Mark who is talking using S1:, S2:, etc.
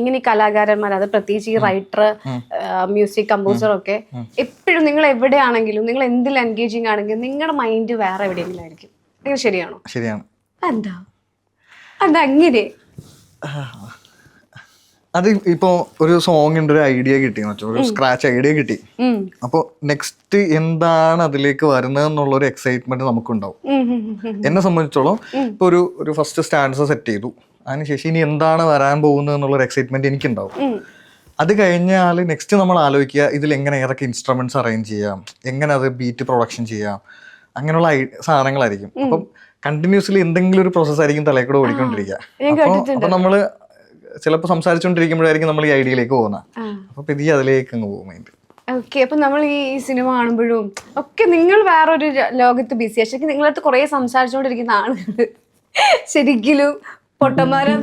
S1: ഇങ്ങനെ ഈ കലാകാരന്മാർ, അത് പ്രത്യേകിച്ച് ഈ റൈറ്റർ, മ്യൂസിക് കമ്പോസർ ഒക്കെ, എപ്പോഴും നിങ്ങൾ എവിടെയാണെങ്കിലും നിങ്ങൾ എന്തിൽ എൻഗേജിങ് ആണെങ്കിലും നിങ്ങളുടെ മൈൻഡ് വേറെ എവിടെയെങ്കിലും ആയിരിക്കും. നിങ്ങൾ ശരിയാണോ?
S2: ശരിയാണ്.
S1: എന്താ അതങ്ങനെ?
S2: അത് ഇപ്പോ ഒരു സോങ്ങിന്റെ ഒരു ഐഡിയ കിട്ടി, ഒരു സ്ക്രാച്ച് ഐഡിയ കിട്ടി. അപ്പോൾ നെക്സ്റ്റ് എന്താണ് അതിലേക്ക് വരുന്നത് എന്നുള്ളൊരു എക്സൈറ്റ്മെന്റ് നമുക്കുണ്ടാവും. എന്നെ സംബന്ധിച്ചോളം ഇപ്പൊ ഒരു ഫസ്റ്റ് സ്റ്റാൻഡ്സ് സെറ്റ് ചെയ്തു, അതിനുശേഷം ഇനി എന്താണ് വരാൻ പോകുന്നത് എന്നുള്ളൊരു എക്സൈറ്റ്മെന്റ് എനിക്കുണ്ടാവും. അത് കഴിഞ്ഞാൽ നെക്സ്റ്റ് നമ്മൾ ആലോചിക്കുക ഇതിൽ എങ്ങനെ ഏതൊക്കെ ഇൻസ്ട്രുമെന്റ്സ് അറേഞ്ച് ചെയ്യാം, എങ്ങനെ അത് ബീറ്റ് പ്രൊഡക്ഷൻ ചെയ്യാം, അങ്ങനെയുള്ള സാധനങ്ങളായിരിക്കും. അപ്പം കണ്ടിന്യൂസ്ലി എന്തെങ്കിലും ഒരു പ്രോസസ് ആയിരിക്കും തലയിൽ കൂടെ ഓടിക്കൊണ്ടിരിക്കുക. അപ്പൊ നമ്മള് ചിലപ്പോൾ സംസാരിച്ചുകൊണ്ടിരിക്കുമ്പോഴായിരിക്കും നമ്മൾ ഈ ഐഡിയയിലേക്ക് പോകുന്നത്. അപ്പൊ പതിയെ അതിലേക്ക് അങ്ങ് പോകും മൈൻഡ്.
S1: ഓക്കെ. അപ്പൊ നമ്മൾ ഈ സിനിമ കാണുമ്പോഴും ഒക്കെ നിങ്ങൾ വേറൊരു ലോകത്ത് ബിസിയാ. ശരിക്കും നിങ്ങളടുത്ത് കുറെ സംസാരിച്ചുകൊണ്ടിരിക്കുന്ന ആളുകൾ ശരിക്കും പൊട്ടന്മാരാ.